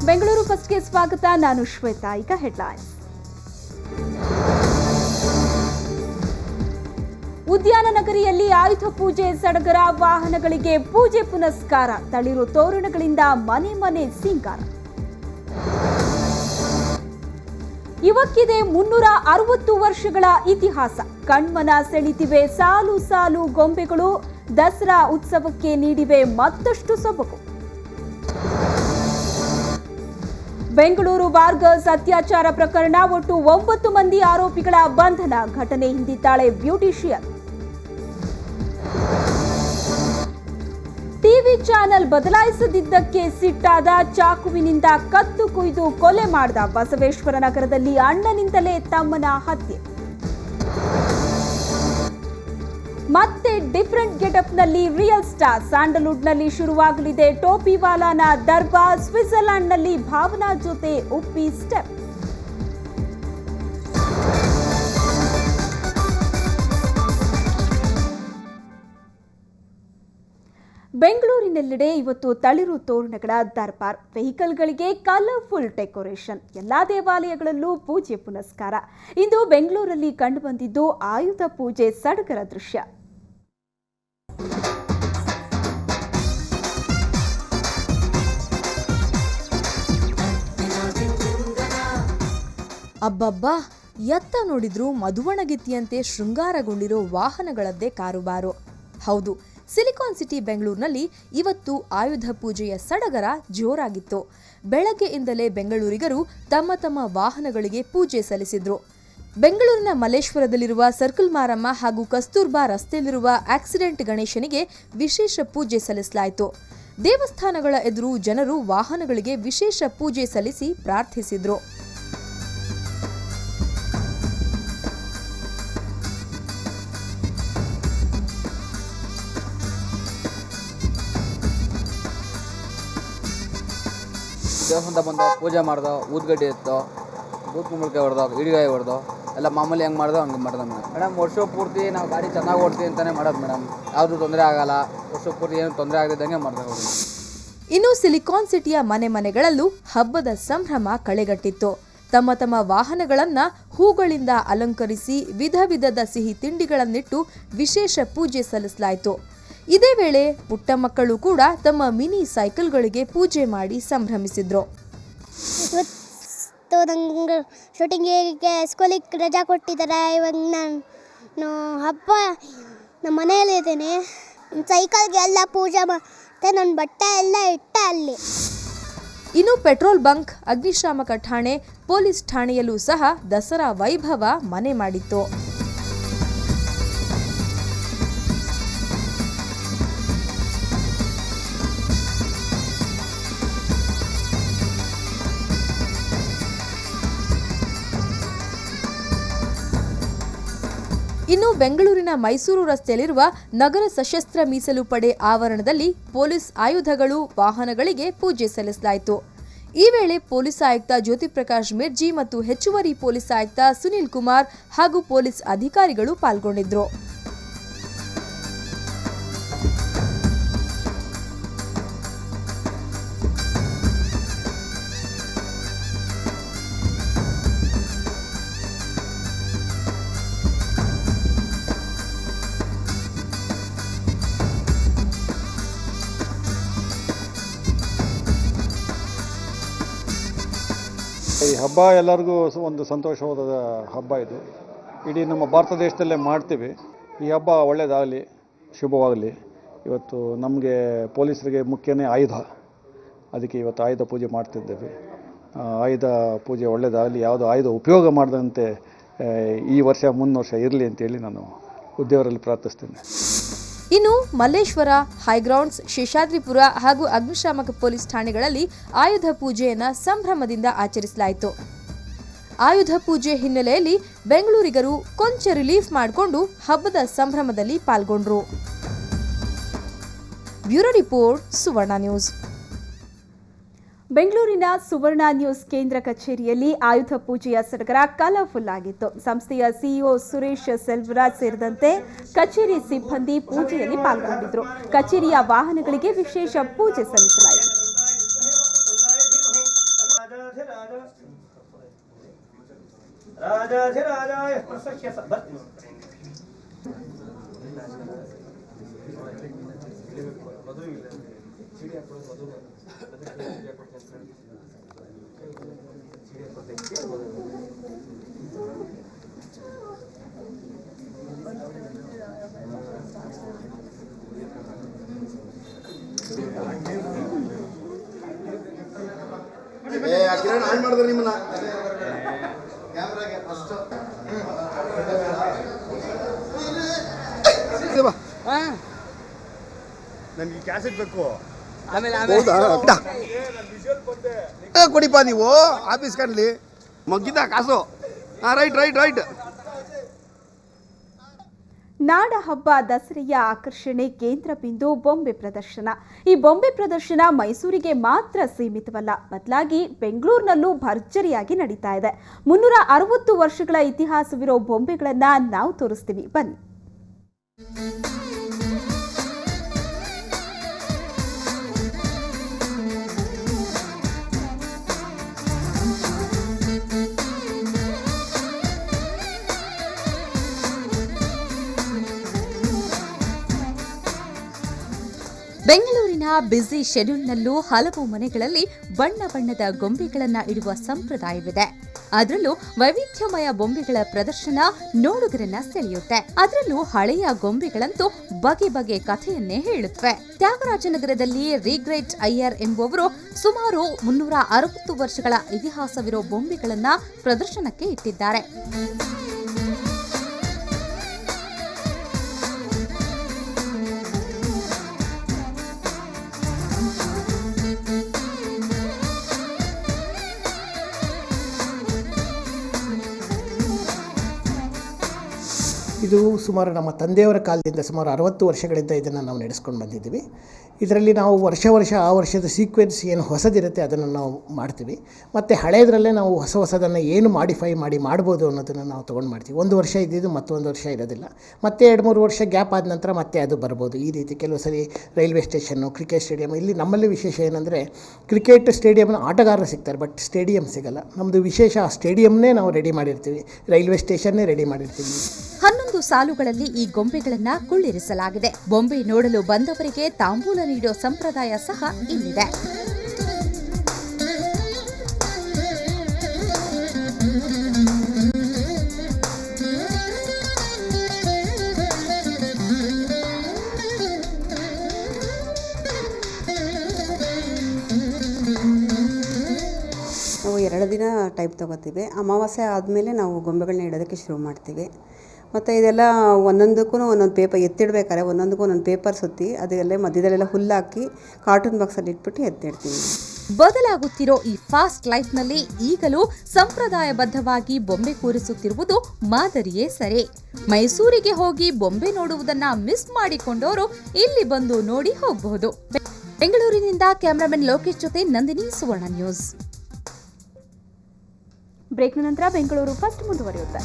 ಬೆಂಗಳೂರು ಫಸ್ಟ್ಗೆ ಸ್ವಾಗತ. ನಾನು ಶ್ವೇತಾ. ಈಗ ಹೆಡ್ಲೈನ್ಸ್. ಉದ್ಯಾನ ನಗರಿಯಲ್ಲಿ ಆಯುಧ ಪೂಜೆ ಸಡಗರ. ವಾಹನಗಳಿಗೆ ಪೂಜೆ ಪುನಸ್ಕಾರ. ತಳಿರು ತೋರಣಗಳಿಂದ ಮನೆ ಮನೆ ಸಿಂಗಾರ. ಇವಕ್ಕಿದೆ 360 ವರ್ಷಗಳ ಇತಿಹಾಸ. ಕಣ್ಮನ ಸೆಳಿತಿವೆ ಸಾಲು ಸಾಲು ಗೊಂಬೆಗಳು. ದಸರಾ ಉತ್ಸವಕ್ಕೆ ನೀಡಿವೆ ಮತ್ತಷ್ಟು ಸೊಬಗು. ಬೆಂಗಳೂರು ಬಾರ್ ಗರ್ಲ್ಸ್ ಅತ್ಯಾಚಾರ ಪ್ರಕರಣ. ಒಟ್ಟು 9 ಮಂದಿ ಆರೋಪಿಗಳ ಬಂಧನ. ಘಟನೆ ಹಿಂದಿದ್ದಾಳೆ ಬ್ಯೂಟಿಷಿಯನ್. ಟಿವಿ ಚಾನೆಲ್ ಬದಲಾಯಿಸದಿದ್ದಕ್ಕೆ ಸಿಟ್ಟಾದ. ಚಾಕುವಿನಿಂದ ಕತ್ತು ಕುಯ್ದು ಕೊಲೆ ಮಾಡಿದ. ಬಸವೇಶ್ವರ ನಗರದಲ್ಲಿ ಅಣ್ಣನಿಂದಲೇ ತಮ್ಮನ ಹತ್ಯೆ. ಮತ್ತೆ ಡಿಫರೆಂಟ್ ಗೆಟಪ್ನಲ್ಲಿ ರಿಯಲ್ ಸ್ಟಾರ್. ಸ್ಯಾಂಡಲ್ವುಡ್ನಲ್ಲಿ ಶುರುವಾಗಲಿದೆ ಟೋಪಿವಾಲಾನ ದರ್ಬಾರ್. ಸ್ವಿಟ್ಜರ್ಲೆಂಡ್ನಲ್ಲಿ ಭಾವನಾ ಜೊತೆ ಉಪ್ಪಿ ಸ್ಟೆಪ್. ಬೆಂಗಳೂರಿನೆಲ್ಲೆಡೆ ಇವತ್ತು ತಳಿರು ತೋರಣಗಳ ದರ್ಬಾರ್. ವೆಹಿಕಲ್ಗಳಿಗೆ ಕಲರ್ಫುಲ್ ಡೆಕೋರೇಷನ್. ಎಲ್ಲಾ ದೇವಾಲಯಗಳಲ್ಲೂ ಪೂಜೆ ಪುನಸ್ಕಾರ. ಇಂದು ಬೆಂಗಳೂರಲ್ಲಿ ಕಂಡುಬಂದಿದ್ದು ಆಯುಧ ಪೂಜೆ ಸಡಗರ ದೃಶ್ಯ. ಅಬ್ಬಬ್ಬಾ, ಎತ್ತ ನೋಡಿದ್ರೂ ಮಧುವಣಗಿತ್ತಿಯಂತೆ ಶೃಂಗಾರಗೊಂಡಿರೋ ವಾಹನಗಳದ್ದೇ ಕಾರುಬಾರು. ಹೌದು, ಸಿಲಿಕಾನ್ ಸಿಟಿ ಬೆಂಗಳೂರಿನಲ್ಲಿ ಇವತ್ತು ಆಯುಧ ಪೂಜೆಯ ಸಡಗರ ಜೋರಾಗಿತ್ತು. ಬೆಳಗ್ಗೆಯಿಂದಲೇ ಬೆಂಗಳೂರಿಗರು ತಮ್ಮ ತಮ್ಮ ವಾಹನಗಳಿಗೆ ಪೂಜೆ ಸಲ್ಲಿಸಿದ್ರು. ಬೆಂಗಳೂರಿನ ಮಲ್ಲೇಶ್ವರದಲ್ಲಿರುವ ಸರ್ಕಲ್ ಮಾರಮ್ಮ ಹಾಗೂ ಕಸ್ತೂರ್ಬಾ ರಸ್ತೆಯಲ್ಲಿರುವ ಆಕ್ಸಿಡೆಂಟ್ ಗಣೇಶನಿಗೆ ವಿಶೇಷ ಪೂಜೆ ಸಲ್ಲಿಸಲಾಯಿತು. ದೇವಸ್ಥಾನಗಳ ಎದುರು ಜನರು ವಾಹನಗಳಿಗೆ ವಿಶೇಷ ಪೂಜೆ ಸಲ್ಲಿಸಿ ಪ್ರಾರ್ಥಿಸಿದ್ರು. ದೇವಸ್ಥಾನ ಬಂದು ಪೂಜೆ ಮಾಡ್ದೋ, ಊದ್ಗಡ್ಡಿ ಎತ್ತೋ, ಬೂತ್ ಕುಂಬಳಕಾಯಿ ಹೊಡೆದೋ, ಇಡಿಗಾಯಿ ಹೊಡೆದೋ, ಎಲ್ಲ ಮಾಮೂಲಿ ಹೆಂಗೆ ಮಾಡ್ದೋ ಹಂಗೆ ಮಾಡ್ದೆ ಮೇಡಮ್. ವರ್ಷ ಪೂರ್ತಿ ನಾವು ಗಾಡಿ ಚೆನ್ನಾಗಿ ಓಡ್ತೀವಿ ಅಂತಲೇ ಮಾಡೋದು ಮೇಡಮ್. ಯಾವುದೂ ತೊಂದರೆ ಆಗಲ್ಲ. ವರ್ಷ ಪೂರ್ತಿ ಏನು ತೊಂದರೆ ಆಗದಿದ್ದಂಗೆ ಮಾಡ್ದೆ. ಇನ್ನು ಸಿಲಿಕಾನ್ ಸಿಟಿಯ ಮನೆ ಮನೆಗಳಲ್ಲೂ ಹಬ್ಬದ ಸಂಭ್ರಮ ಕಳೆಗಟ್ಟಿತ್ತು. ತಮ್ಮ ತಮ್ಮ ವಾಹನಗಳನ್ನ ಹೂಗಳಿಂದ ಅಲಂಕರಿಸಿ ವಿಧ ವಿಧದ ಸಿಹಿ ತಿಂಡಿಗಳನ್ನಿಟ್ಟು ವಿಶೇಷ ಪೂಜೆ ಸಲ್ಲಿಸಲಾಯಿತು. ಇದೇ ವೇಳೆ ಪುಟ್ಟ ಮಕ್ಕಳು ಕೂಡ ತಮ್ಮ ಮಿನಿ ಸೈಕಲ್ಗಳಿಗೆ ಪೂಜೆ ಮಾಡಿ ಸಂಭ್ರಮಿಸಿದ್ರು. ಇವತ್ತು ನಂಗೆ ಶೂಟಿಂಗಿಗೆ ಸ್ಕೂಲಿಗೆ ರಜಾ ಕೊಟ್ಟಿದ್ದಾರೆ. ಇವಾಗ ನಾನು ಹಬ್ಬ ನಮ್ಮ ಮನೆಯಲ್ಲಿ ಇದ್ದೇನೆ. ಸೈಕಲ್ಗೆ ಎಲ್ಲ ಪೂಜೆ ಮತ್ತು ನನ್ನ ಬಟ್ಟೆ ಎಲ್ಲ ಇಟ್ಟ ಅಲ್ಲಿ. ಇನ್ನು ಪೆಟ್ರೋಲ್ ಬಂಕ್, ಅಗ್ನಿಶಾಮಕ ಠಾಣೆ, ಪೊಲೀಸ್ ಠಾಣೆಯಲ್ಲೂ ಸಹ ದಸರಾ ವೈಭವ ಮನೆ ಮಾಡಿತ್ತು. ಇನ್ನು ಬೆಂಗಳೂರಿನ ಮೈಸೂರು ರಸ್ತೆಯಲ್ಲಿರುವ ನಗರ ಸಶಸ್ತ್ರ ಮೀಸಲು ಪಡೆ ಆವರಣದಲ್ಲಿ ಪೊಲೀಸ್ ಆಯುಧಗಳು, ವಾಹನಗಳಿಗೆ ಪೂಜೆ ಸಲ್ಲಿಸಲಾಯಿತು. ಈ ವೇಳೆ ಪೊಲೀಸ್ ಆಯುಕ್ತ ಜ್ಯೋತಿ ಪ್ರಕಾಶ್ ಮಿರ್ಜಿ ಮತ್ತು ಹೆಚ್ಚುವರಿ ಪೊಲೀಸ್ ಆಯುಕ್ತ ಸುನಿಲ್ ಕುಮಾರ್ ಹಾಗೂ ಪೊಲೀಸ್ ಅಧಿಕಾರಿಗಳು ಪಾಲ್ಗೊಂಡಿದ್ದರು. ಈ ಹಬ್ಬ ಎಲ್ಲರಿಗೂ ಒಂದು ಸಂತೋಷವಾದ ಹಬ್ಬ ಇದು. ಇಡೀ ನಮ್ಮ ಭಾರತ ದೇಶದಲ್ಲೇ ಮಾಡ್ತೀವಿ. ಈ ಹಬ್ಬ ಒಳ್ಳೆಯದಾಗಲಿ, ಶುಭವಾಗಲಿ. ಇವತ್ತು ನಮಗೆ ಪೊಲೀಸರಿಗೆ ಮುಖ್ಯನೇ ಆಯುಧ. ಅದಕ್ಕೆ ಇವತ್ತು ಆಯುಧ ಪೂಜೆ ಮಾಡ್ತಿದ್ದೇವೆ. ಆಯುಧ ಪೂಜೆ ಒಳ್ಳೆಯದಾಗಲಿ, ಯಾವುದು ಆಯುಧ ಉಪಯೋಗ ಮಾಡದಂತೆ ಈ ವರ್ಷ ಮುಂದಿನ ವರ್ಷ ಇರಲಿ ಅಂತೇಳಿ ನಾನು ದೇವರಲ್ಲಿ ಪ್ರಾರ್ಥಿಸ್ತೇನೆ. ಇನ್ನು ಮಲ್ಲೇಶ್ವರ, ಹೈಗ್ರೌಂಡ್ಸ್, ಶೇಷಾದ್ರಿಪುರ ಹಾಗೂ ಅಗ್ನಿಶಾಮಕ ಪೊಲೀಸ್ ಠಾಣೆಗಳಲ್ಲಿ ಆಯುಧ ಪೂಜೆಯನ್ನು ಸಂಭ್ರಮದಿಂದ ಆಚರಿಸಲಾಯಿತು. ಆಯುಧ ಪೂಜೆ ಹಿನ್ನೆಲೆಯಲ್ಲಿ ಬೆಂಗಳೂರಿಗರು ಕೊಂಚ ರಿಲೀಫ್ ಮಾಡಿಕೊಂಡು ಹಬ್ಬದ ಸಂಭ್ರಮದಲ್ಲಿ ಪಾಲ್ಗೊಂಡ್ರು. ಬ್ಯೂರೋ ರಿಪೋರ್ಟ್, ಸುವರ್ಣ ನ್ಯೂಸ್. ಬೆಂಗಳೂರಿನ ಸುವರ್ಣ ನ್ಯೂಸ್ ಕೇಂದ್ರ ಕಚೇರಿಯಲ್ಲಿ ಆಯುಧ ಪೂಜೆಯ ಸಡಗರ ಕಲರ್ಫುಲ್ ಆಗಿತ್ತು. ಸಂಸ್ಥೆಯ ಸಿಇಒ ಸುರೇಶ್ ಸೆಲ್ವರಾಜ್ ಸೇರಿದಂತೆ ಕಚೇರಿ ಸಿಬ್ಬಂದಿ ಪೂಜೆಯಲ್ಲಿ ಪಾಲ್ಗೊಂಡಿದ್ದರು. ಕಚೇರಿಯ ವಾಹನಗಳಿಗೆ ವಿಶೇಷ ಪೂಜೆ ಸಲ್ಲಿಸಲಾಯಿತು. ರಾಜಾಧಿರಾಜಾಯ ಪ್ರಸಖ್ಯ ಕಿರಣ್ ಆನ್ ಮಾಡಿದ್ರೆ ನಿಮ್ಮನ್ನ ಕ್ಯಾಮ್ರಾಗೆ ಫಸ್ಟ್ ನನಗೆ ಕ್ಯಾಸೆಟ್ ಬೇಕು. ಹೌದಾ ಕೊಡಿಪ್ಪ ನೀವು ಆಫೀಸ್ ಕಾಣಲಿ ಮಗ್ಗಿದ ಕಾಸು. Right right right. ನಾಡ ಹಬ್ಬ ದಸರೆಯ ಆಕರ್ಷಣೆ ಕೇಂದ್ರ ಬಿಂದು ಬೊಂಬೆ ಪ್ರದರ್ಶನ. ಈ ಬೊಂಬೆ ಪ್ರದರ್ಶನ ಮೈಸೂರಿಗೆ ಮಾತ್ರ ಸೀಮಿತವಲ್ಲ, ಬದಲಾಗಿ ಬೆಂಗಳೂರಿನಲ್ಲೂ ಭರ್ಜರಿಯಾಗಿ ನಡೀತಾ ಇದೆ. 360 ವರ್ಷಗಳ ಇತಿಹಾಸವಿರೋ ಬೊಂಬೆಗಳನ್ನ ನಾವು ತೋರಿಸ್ತೀವಿ, ಬನ್ನಿ. ಬೆಂಗಳೂರಿನ ಬ್ಯುಸಿ ಶೆಡ್ಯೂಲ್ನಲ್ಲೂ ಹಲವು ಮನೆಗಳಲ್ಲಿ ಬಣ್ಣ ಬಣ್ಣದ ಗೊಂಬೆಗಳನ್ನು ಇಡುವ ಸಂಪ್ರದಾಯವಿದೆ. ಅದರಲ್ಲೂ ವೈವಿಧ್ಯಮಯ ಬೊಂಬೆಗಳ ಪ್ರದರ್ಶನ ನೋಡುಗರನ್ನ ಸೆಳೆಯುತ್ತೆ. ಅದರಲ್ಲೂ ಹಳೆಯ ಗೊಂಬೆಗಳಂತೂ ಬಗೆ ಬಗೆ ಕಥೆಯನ್ನೇ ಹೇಳುತ್ತವೆ. ತ್ಯಾಗರಾಜನಗರದಲ್ಲಿ ರೀಗ್ರೆಟ್ ಅಯ್ಯರ್ ಎಂಬುವವರು ಸುಮಾರು 360 ವರ್ಷಗಳ ಇತಿಹಾಸವಿರೋ ಬೊಂಬೆಗಳನ್ನ ಪ್ರದರ್ಶನಕ್ಕೆ ಇಟ್ಟಿದ್ದಾರೆ. ಇದು ಸುಮಾರು ನಮ್ಮ ತಂದೆಯವರ ಕಾಲದಿಂದ ಸುಮಾರು 60 ವರ್ಷಗಳಿಂದ ಇದನ್ನು ನಾವು ನಡೆಸ್ಕೊಂಡು ಬಂದಿದ್ದೀವಿ. ಇದರಲ್ಲಿ ನಾವು ವರ್ಷ ಆ ವರ್ಷದ ಸೀಕ್ವೆನ್ಸ್ ಏನು ಹೊಸದಿರುತ್ತೆ ಅದನ್ನು ನಾವು ಮಾಡ್ತೀವಿ. ಮತ್ತು ಹಳೆಯದರಲ್ಲೇ ನಾವು ಹೊಸದನ್ನು ಏನು ಮಾಡಿಫೈ ಮಾಡ್ಬೋದು ಅನ್ನೋದನ್ನು ನಾವು ತೊಗೊಂಡು ಮಾಡ್ತೀವಿ. ಒಂದು ವರ್ಷ ಇದ್ದಿದ್ದು ಮತ್ತೊಂದು ವರ್ಷ ಇರೋದಿಲ್ಲ, ಮತ್ತೆ 2-3 ವರ್ಷ ಗ್ಯಾಪ್ ಆದ ನಂತರ ಮತ್ತೆ ಅದು ಬರ್ಬೋದು. ಈ ರೀತಿ ಕೆಲವು ಸರಿ ರೈಲ್ವೆ ಸ್ಟೇಷನ್ನು, ಕ್ರಿಕೆಟ್ ಸ್ಟೇಡಿಯಮ್. ಇಲ್ಲಿ ನಮ್ಮಲ್ಲಿ ವಿಶೇಷ ಏನಂದರೆ ಕ್ರಿಕೆಟ್ ಸ್ಟೇಡಿಯಮ್ನ ಆಟಗಾರರು ಸಿಗ್ತಾರೆ, ಬಟ್ ಸ್ಟೇಡಿಯಂ ಸಿಗಲ್ಲ. ನಮ್ಮದು ವಿಶೇಷ ಆ ಸ್ಟೇಡಿಯಮ್ನೇ ನಾವು ರೆಡಿ ಮಾಡಿರ್ತೀವಿ, ರೈಲ್ವೆ ಸ್ಟೇಷನ್ನೇ ರೆಡಿ ಮಾಡಿರ್ತೀವಿ. 11 ಸಾಲುಗಳಲ್ಲಿ ಈ ಗೊಂಬೆಗಳನ್ನ ಕುಳ್ಳಿರಿಸಲಾಗಿದೆ. ಬೊಂಬೆ ನೋಡಲು ಬಂದವರಿಗೆ ತಾಂಬೂಲ ನೀಡೋ ಸಂಪ್ರದಾಯ ಸಹ ಇಲ್ಲಿದೆ. ನಾವು 2 ದಿನ ಟೈಪ್ ತೊಗೋತೀವಿ. ಅಮಾವಾಸ್ಯೆ ಆದಮೇಲೆ ನಾವು ಗೊಂಬೆಗಳನ್ನ ಇಡೋದಕ್ಕೆ ಶುರು ಮಾಡ್ತೀವಿ. ಮತ್ತು ಇದೆಲ್ಲ ಒಂದೊಂದಕ್ಕೂ ಒಂದೊಂದು ಪೇಪರ್ ಎತ್ತಿಡ್ಬೇಕಾದ್ರೆ ಒಂದೊಂದಕ್ಕೂ ಒಂದೊಂದು ಪೇಪರ್ ಸುತ್ತಿ ಅದೆಲ್ಲ ಮಧ್ಯದಲ್ಲೆಲ್ಲ ಹುಲ್ಲಾಕಿ ಕಾರ್ಟೂನ್ ಬಾಕ್ಸಲ್ಲಿ ಇಟ್ಬಿಟ್ಟು ಎತ್ತಿಡ್ತೀವಿ. ಬದಲಾಗುತ್ತಿರೋ ಈ ಫಾಸ್ಟ್ ಲೈಫ್ನಲ್ಲಿ ಈಗಲೂ ಸಂಪ್ರದಾಯಬದ್ಧವಾಗಿ ಬೊಂಬೆ ಕೂರಿಸುತ್ತಿರುವುದು ಮಾದರಿಯೇ ಸರಿ. ಮೈಸೂರಿಗೆ ಹೋಗಿ ಬೊಂಬೆ ನೋಡುವುದನ್ನ ಮಿಸ್ ಮಾಡಿಕೊಂಡವರು ಇಲ್ಲಿ ಬಂದು ನೋಡಿ ಹೋಗಬಹುದು. ಬೆಂಗಳೂರಿನಿಂದ ಕ್ಯಾಮರಾಮನ್ ಲೋಕೇಶ್ ಜೊತೆ ನಂದಿನಿ, ಸುವರ್ಣ ನ್ಯೂಸ್. ಬ್ರೇಕ್ನ ನಂತರ ಬೆಂಗಳೂರು ಫಸ್ಟ್ ಮುಂದುವರಿಯುತ್ತೆ.